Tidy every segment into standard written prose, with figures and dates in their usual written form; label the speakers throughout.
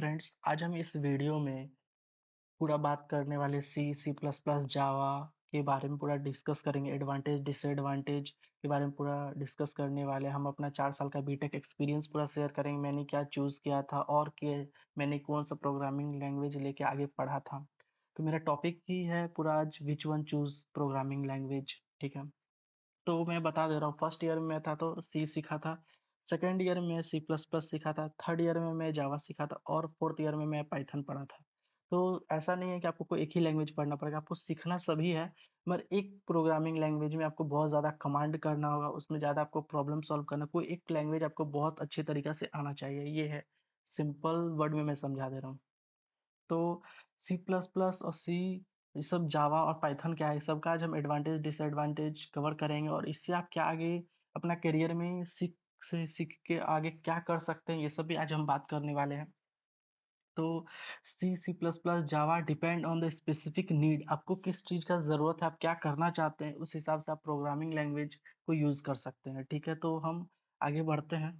Speaker 1: Friends, आज हम इस वीडियो में पूरा बात करने वाले सी, सी प्लस प्लस, जावा के बारे में पूरा डिस्कस करेंगे। एडवांटेज, डिसएडवांटेज के बारे में पूरा डिस्कस करने वाले हैं। हम अपना 4 साल का बीटेक एक्सपीरियंस पूरा शेयर करेंगे। मैंने क्या चूज़ किया था और के मैंने कौन सा प्रोग्रामिंग लैंग्वेज लेके आगे पढ़ा था। तो मेरा टॉपिक ही है पूरा आज, which one choose programming language, ठीक है। तो मैं बता दे रहा हूँ, फर्स्ट ईयर में मैं था तो सी सीखा था, सेकंड ईयर में सी प्लस प्लस सीखा था, थर्ड ईयर में मैं जावा सीखा था और फोर्थ ईयर में मैं पाइथन पढ़ा था। तो ऐसा नहीं है कि आपको कोई एक ही लैंग्वेज पढ़ना पड़ेगा, आपको सीखना सभी है, मगर एक प्रोग्रामिंग लैंग्वेज में आपको बहुत ज़्यादा कमांड करना होगा, उसमें ज़्यादा आपको प्रॉब्लम सॉल्व करना, कोई एक लैंग्वेज आपको बहुत अच्छे तरीक़े से आना चाहिए, ये है। सिंपल वर्ड में मैं समझा दे रहा हूँ। तो सी प्लस प्लस और सी, ये सब जावा और पाइथन क्या है, इस सब का आज हम एडवांटेज डिसएडवांटेज कवर करेंगे और इससे आप क्या आगे अपना करियर में सीख के आगे क्या कर सकते हैं, ये सब भी आज हम बात करने वाले हैं। तो C, C plus plus, Java depend on the specific need, आपको किस चीज़ का ज़रूरत है, आप क्या करना चाहते हैं, उस हिसाब से आप प्रोग्रामिंग लैंग्वेज को यूज़ कर सकते हैं, ठीक है। तो हम आगे बढ़ते हैं।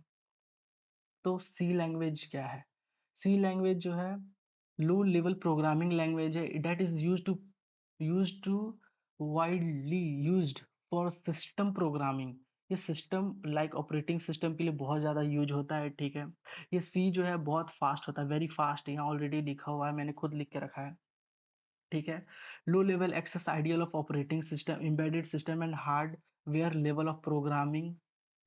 Speaker 1: तो सी लैंग्वेज क्या है? सी लैंग्वेज जो है लो लेवल प्रोग्रामिंग लैंग्वेज है, that is used to widely used for system programming. ये सिस्टम लाइक ऑपरेटिंग सिस्टम के लिए बहुत ज़्यादा यूज होता है, ठीक है। ये सी जो है बहुत फास्ट होता है, वेरी फास्ट, यहाँ ऑलरेडी लिखा हुआ है, मैंने खुद लिख के रखा है, ठीक है। Low level access ideal of operating system, embedded system and hardware level of programming,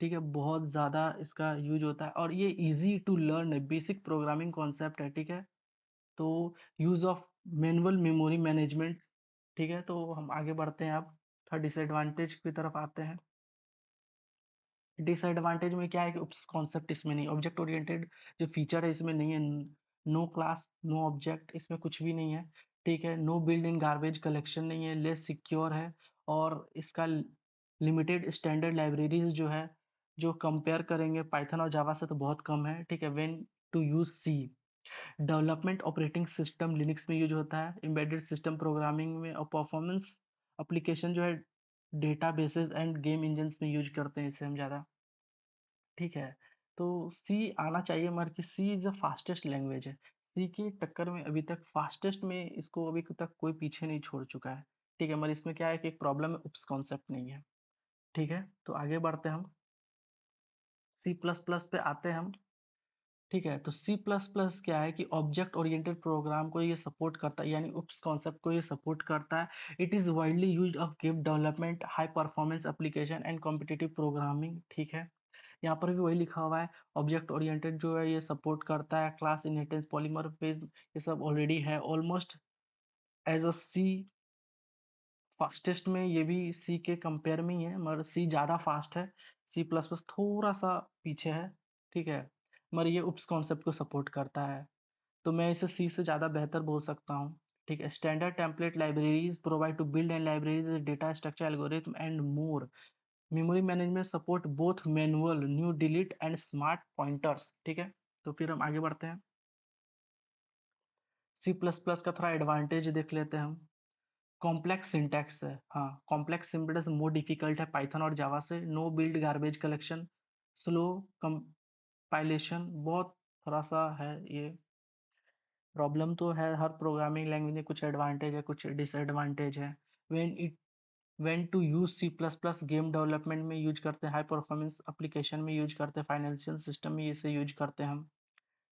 Speaker 1: ठीक है। बहुत ज़्यादा इसका यूज होता है और ये easy to learn basic programming concept है, ठीक है। तो use of manual memory management, ठीक है। तो हम आगे बढ़ते हैं, अब थोड़ा डिसएडवांटेज की तरफ आते हैं। डिसएडवांटेज में क्या है कि उप्स कॉन्सेप्ट इसमें नहीं, ऑब्जेक्ट ओरिएंटेड जो फीचर है इसमें नहीं है। नो क्लास, नो ऑब्जेक्ट, इसमें कुछ भी नहीं है, ठीक है। Know build in garbage collection नहीं है, लेस सिक्योर है और इसका लिमिटेड स्टैंडर्ड लाइब्रेरीज जो है, जो कंपेयर करेंगे पाइथन और जावा से तो बहुत कम है, ठीक है। When to use C, development operating system Linux में यूज होता है, एम्बेडेड सिस्टम प्रोग्रामिंग में और परफॉर्मेंस एप्लीकेशन जो है डेटाबेसेस एंड गेम इंजन्स में यूज करते हैं इसे हम ज़्यादा, ठीक है। तो सी आना चाहिए, मगर कि सी इज़ द फास्टेस्ट लैंग्वेज है। सी की टक्कर में अभी तक फास्टेस्ट में इसको अभी तक कोई पीछे नहीं छोड़ चुका है, ठीक है। मगर इसमें क्या है कि एक प्रॉब्लम है, उप्स कॉन्सेप्ट नहीं है, ठीक है। तो आगे बढ़ते हैं हम, सी प्लस प्लस पे आते हैं हम, ठीक है। तो सी प्लस प्लस क्या है कि ऑब्जेक्ट ओरिएंटेड प्रोग्राम को ये सपोर्ट करता है, यानी उप्स कॉन्सेप्ट को ये सपोर्ट करता है। It is widely used of game development, high performance application and competitive programming, ठीक है। यहाँ पर भी वही लिखा हुआ है, ऑब्जेक्ट ओरिएंटेड जो है ये सपोर्ट करता है, क्लास इनहेरिटेंस, पॉलीमॉर्फिज्म, ये सब ऑलरेडी है almost as a C. Fastest में ये भी सी के कंपेयर में ही है, मगर सी ज़्यादा फास्ट है, सी प्लस प्लस थोड़ा सा पीछे है, ठीक है। मगर ये उप्स कॉन्सेप्ट को सपोर्ट करता है, तो मैं इसे सी से ज़्यादा बेहतर बोल सकता हूँ, ठीक है। Standard template libraries provide to build and libraries data structure algorithm and more. Memory management support both manual new delete and smart pointers, ठीक है। तो फिर हम आगे बढ़ते हैं, सी प्लस प्लस का थोड़ा एडवांटेज देख लेते हैं हम। कॉम्प्लेक्स सिंटैक्स है, हाँ, कॉम्प्लेक्स सिंटैक्स मोर डिफिकल्ट है पाइथन और जावा से। Know build garbage collection, slow compilation, बहुत थोड़ा सा है ये प्रॉब्लम, तो है हर प्रोग्रामिंग लैंग्वेज में कुछ एडवांटेज है कुछ डिसएडवांटेज है। When to use C plus plus, game development में यूज करते हैं, हाई परफॉर्मेंस एप्लीकेशन में यूज करते हैं, फाइनेंशियल सिस्टम में इसे यूज करते हैं हम,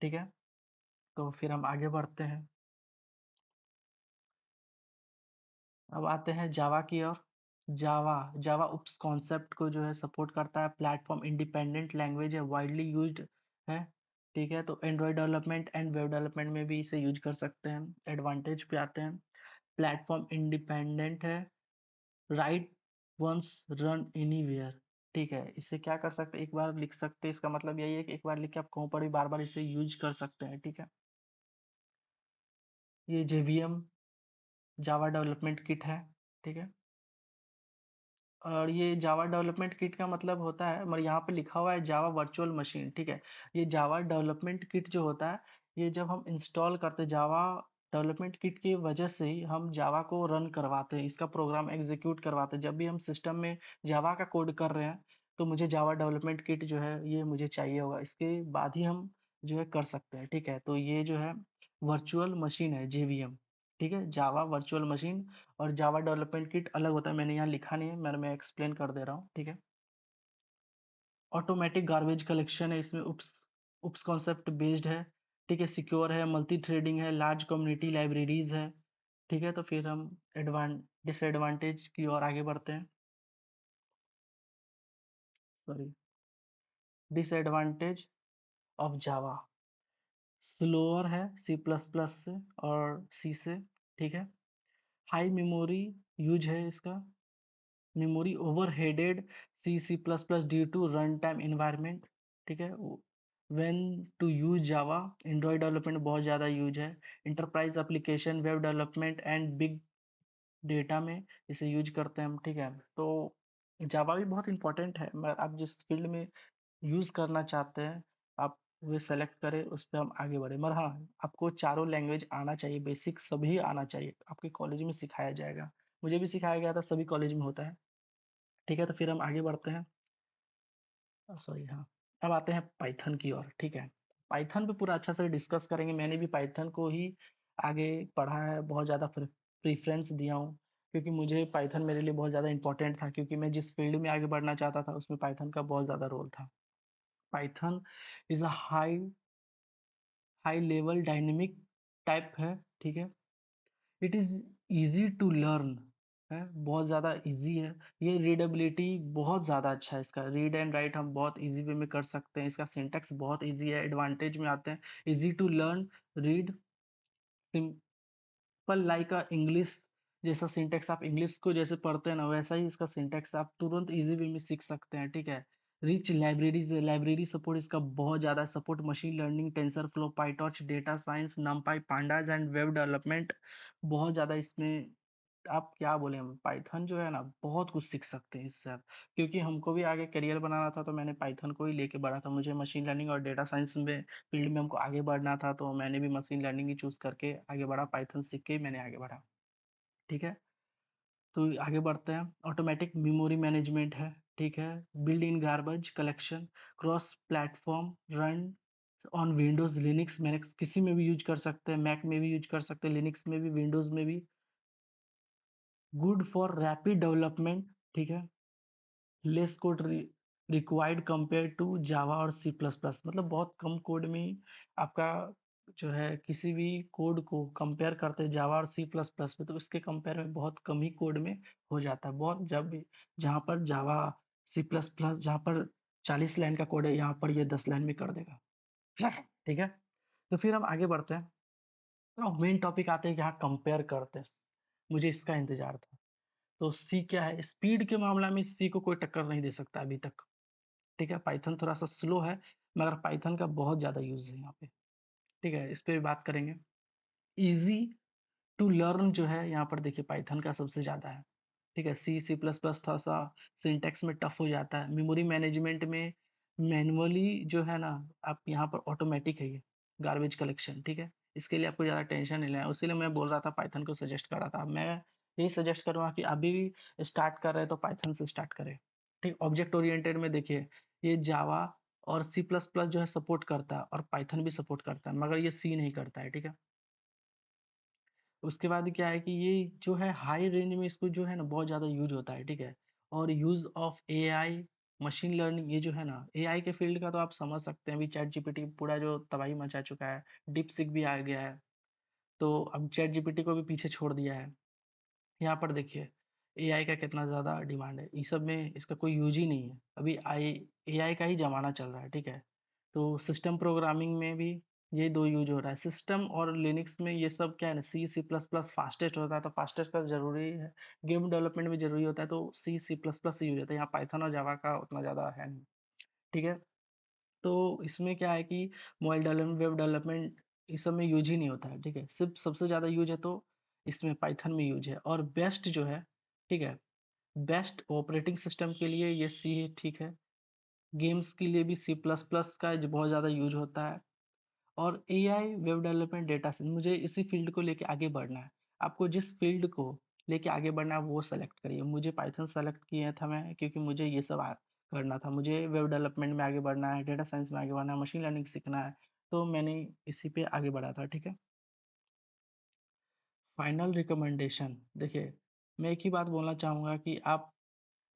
Speaker 1: ठीक है। तो फिर हम आगे बढ़ते हैं, अब आते हैं जावा की ओर। जावा जावा उप्स कॉन्सेप्ट को जो है सपोर्ट करता है, प्लेटफॉर्म इंडिपेंडेंट लैंग्वेज है, वाइडली यूज्ड है, ठीक है। तो Android development and web development में भी इसे यूज कर सकते हैं। एडवांटेज पे आते हैं, प्लेटफॉर्म इंडिपेंडेंट है, राइट वंस रन एनीवेयर, ठीक है। इससे क्या कर सकते हैं, एक बार लिख सकते हैं, इसका मतलब यही है कि एक बार लिख के आप कहीं पर भी बार बार इसे यूज कर सकते हैं, ठीक है। ये जेवीएम जावा डेवलपमेंट किट है, ठीक है। और ये जावा डेवलपमेंट किट का मतलब होता है, मगर यहाँ पे लिखा हुआ है जावा वर्चुअल मशीन, ठीक है। ये जावा डेवलपमेंट किट जो होता है, ये जब हम इंस्टॉल करते हैं जावा डेवलपमेंट किट की वजह से ही हम जावा को रन करवाते हैं, इसका प्रोग्राम एग्जीक्यूट करवाते हैं। जब भी हम सिस्टम में जावा का कोड कर रहे हैं, तो मुझे जावा डेवलपमेंट किट जो है ये मुझे चाहिए होगा, इसके बाद ही हम जो है कर सकते हैं, ठीक है? तो ये जो है वर्चुअल मशीन है, जेवीएम, ठीक है? जावा वर्चुअल मशीन और जावा डेवलपमेंट किट अलग होता है, मैंने यहाँ लिखा नहीं है, मैं एक्सप्लेन कर दे रहा हूँ, ठीक है? ऑटोमेटिक गार्बेज कलेक्शन है इसमें, उप्स कॉन्सेप्ट बेस्ड है, ठीक है? सिक्योर है, मल्टी थ्रेडिंग है, लार्ज कम्युनिटी लाइब्रेरीज है, ठीक है? तो फिर हम डिसएडवांटेज की ओर आगे बढ़ते हैं। Sorry, disadvantage of Java, slower है सी प्लस प्लस से और सी से, ठीक है? हाई मेमोरी यूज है इसका, memory overheaded C C plus plus due to run time environment, ठीक है? When to use Java, Android development बहुत ज़्यादा यूज है, enterprise application, web development and big data में इसे यूज करते हैं हम, ठीक है? तो जावा भी बहुत इंपॉर्टेंट है, मगर आप जिस फील्ड में यूज़ करना चाहते हैं, आप वे सेलेक्ट करें, उस पे हम आगे बढ़ें। मगर हाँ, आपको चारों लैंग्वेज आना चाहिए, बेसिक सभी आना चाहिए, आपके कॉलेज में सिखाया जाएगा। मुझे भी सिखाया गया था, सभी कॉलेज में होता है, ठीक है? तो फिर हम आगे बढ़ते हैं। सॉरी, हाँ। अब आते हैं पाइथन की ओर, ठीक है? पाइथन पे पूरा अच्छा से डिस्कस करेंगे, मैंने भी पाइथन को ही आगे पढ़ा है, बहुत ज़्यादा प्रेफ़रेंस दिया हूँ, क्योंकि मुझे पाइथन मेरे लिए बहुत ज़्यादा इम्पोर्टेंट था, क्योंकि मैं जिस फील्ड में आगे बढ़ना चाहता था, उसमें पाइथन का बहुत ज़्यादा रोल था। Python is a high level dynamic type है, ठीक है? It is easy to learn है, बहुत ज़्यादा ईज़ी है। ये रीडेबिलिटी बहुत ज़्यादा अच्छा है इसका, रीड एंड राइट हम बहुत ईज़ी वे में कर सकते हैं, इसका सिंटैक्स बहुत ईज़ी है। एडवांटेज में आते हैं, easy to learn, read, simple like a English, जैसा सिंटैक्स आप इंग्लिश को जैसे पढ़ते हैं ना, वैसा ही इसका सिंटैक्स आप तुरंत ईज़ी वे में सीख सकते हैं, ठीक है? रिच लाइब्रेरीज़, लाइब्रेरी सपोर्ट इसका बहुत ज़्यादा, support machine learning, TensorFlow, PyTorch, data science, नमपाई, pandas and web development, बहुत ज़्यादा इसमें आप क्या बोलें, हम पाइथन जो है ना, बहुत कुछ सीख सकते हैं इससे आप, क्योंकि हमको भी आगे करियर बनाना था, तो मैंने पाइथन को ही लेके बढ़ा था। मुझे मशीन लर्निंग और डेटा साइंस में फील्ड में हमको आगे बढ़ना था, तो मैंने भी मशीन लर्निंग ही चूज़ करके आगे बढ़ा, पाइथन सीख के ही मैंने आगे बढ़ा, ठीक है? तो आगे बढ़ते हैं, ऑटोमेटिक मेमोरी मैनेजमेंट है, ठीक है? Build in garbage collection, cross platform, run on Windows, Linux, मैनेक्स, किसी में भी यूज़ कर सकते हैं, मैक में भी यूज़ कर सकते हैं, लिनक्स में भी, विंडोज़ में भी। गुड फॉर रैपिड डेवलपमेंट, ठीक है? Less code required compare to Java और सी प्लस प्लस, मतलब बहुत कम कोड में ही आपका जो है किसी भी कोड को कंपेयर करते हैं जावा और सी प्लस प्लस में, तो उसके कंपेयर में बहुत कम ही कोड में हो जाता है, बहुत जब भी, जहाँ पर जावा सी प्लस प्लस जहाँ पर 40 लाइन का कोड है, यहाँ पर ये 10 लाइन में कर देगा, ठीक है? तो फिर हम आगे बढ़ते हैं, तो मेन टॉपिक आते हैं कि हाँ कंपेयर करते हैं, मुझे इसका इंतजार था। तो सी क्या है, स्पीड के मामला में सी को कोई टक्कर नहीं दे सकता अभी तक, ठीक है? पाइथन थोड़ा-सा स्लो है, मगर पाइथन का बहुत ज़्यादा यूज़ है यहाँ पे, ठीक है? इस पे भी बात करेंगे। ईज़ी टू लर्न जो है यहाँ पर देखिए पाइथन का सबसे ज़्यादा है, ठीक है? सी, सी प्लस प्लस थोड़ा-सा सिंटैक्स में टफ हो जाता है। मेमोरी मैनेजमेंट में मैनुअली जो है ना, आप यहाँ पर ऑटोमैटिक है ये, गार्बेज कलेक्शन, ठीक है? इसके लिए आपको ज़्यादा टेंशन नहीं लेना है, उसीलिए मैं बोल रहा था पाइथन को सजेस्ट कर रहा था। मैं यही सजेस्ट करूँगा कि अभी भी स्टार्ट कर रहे हैं तो पाइथन से स्टार्ट करें, ठीक? ऑब्जेक्ट ओरिएंटेड में देखिए, ये जावा और सी प्लस प्लस जो है सपोर्ट करता है और पाइथन भी सपोर्ट करता है, मगर ये सी नहीं करता है, ठीक है? उसके बाद क्या है कि ये जो है हाई रेंज में इसको जो है ना बहुत ज़्यादा यूज़ होता है, ठीक है? और use of AI, machine learning, ये जो है ना एआई के फील्ड का तो आप समझ सकते हैं, अभी चैट जीपीटी पूरा जो तबाही मचा चुका है, डीपसीक भी आ गया है, तो अब चैट जीपीटी को भी पीछे छोड़ दिया है। यहाँ पर देखिए एआई का कितना ज़्यादा डिमांड है, इस सब में इसका कोई यूज़ ही नहीं है, अभी एआई का ही ज़माना चल रहा है, ठीक है? तो सिस्टम प्रोग्रामिंग में भी ये 2 यूज़ हो रहा है, सिस्टम और लिनक्स में ये सब क्या है ना, सी, सी प्लस प्लस फास्टेस्ट होता है, तो फास्टेस्ट का ज़रूरी है, गेम डेवलपमेंट में ज़रूरी होता है, तो सी, सी प्लस प्लस ही यूज़ होता है, यहाँ पाइथन और जावा का उतना ज़्यादा है नहीं, ठीक है? तो इसमें क्या है कि मोबाइल डेवलपमेंट, वेब डेवलपमेंट इस सब में यूज़ ही नहीं होता है, ठीक है? सिर्फ़ सबसे ज़्यादा यूज़ है तो इसमें पाइथन में यूज़ है, और बेस्ट जो है, ठीक है? बेस्ट ऑपरेटिंग सिस्टम के लिए ये सी ही ठीक है, गेम्स के लिए भी सी प्लस प्लस का जो बहुत ज़्यादा यूज़ होता है, और AI, web development, data science, मुझे इसी फ़ील्ड को लेके आगे बढ़ना है। आपको जिस फ़ील्ड को लेके आगे बढ़ना है वो सेलेक्ट करिए। मुझे पाइथन सेलेक्ट किया था मैं, क्योंकि मुझे ये सब करना था। मुझे वेब डेवलपमेंट में आगे बढ़ना है, डेटा साइंस में आगे बढ़ना है, मशीन लर्निंग सीखना है। तो मैंने इसी पे आगे बढ़ा था, ठीक है। फाइनल रिकमेंडेशन देखिए, मैं एक ही बात बोलना चाहूँगा कि आप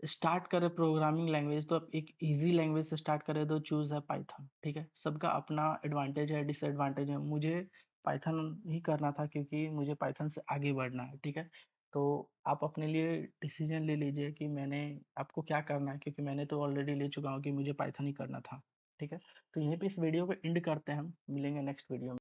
Speaker 1: स्टार्ट करें प्रोग्रामिंग लैंग्वेज तो आप एक इजी लैंग्वेज से स्टार्ट करें तो चूज़ है पाइथन, ठीक है। सबका अपना एडवांटेज है, डिसएडवांटेज है। मुझे पाइथन ही करना था क्योंकि मुझे पाइथन से आगे बढ़ना है, ठीक है। तो आप अपने लिए डिसीजन ले लीजिए कि मैंने आपको क्या करना है, क्योंकि मैंने तो ऑलरेडी ले चुका हूँ कि मुझे पाइथन ही करना था, ठीक है। तो यहीं पे इस वीडियो को एंड करते हैं, हम मिलेंगे नेक्स्ट वीडियो में।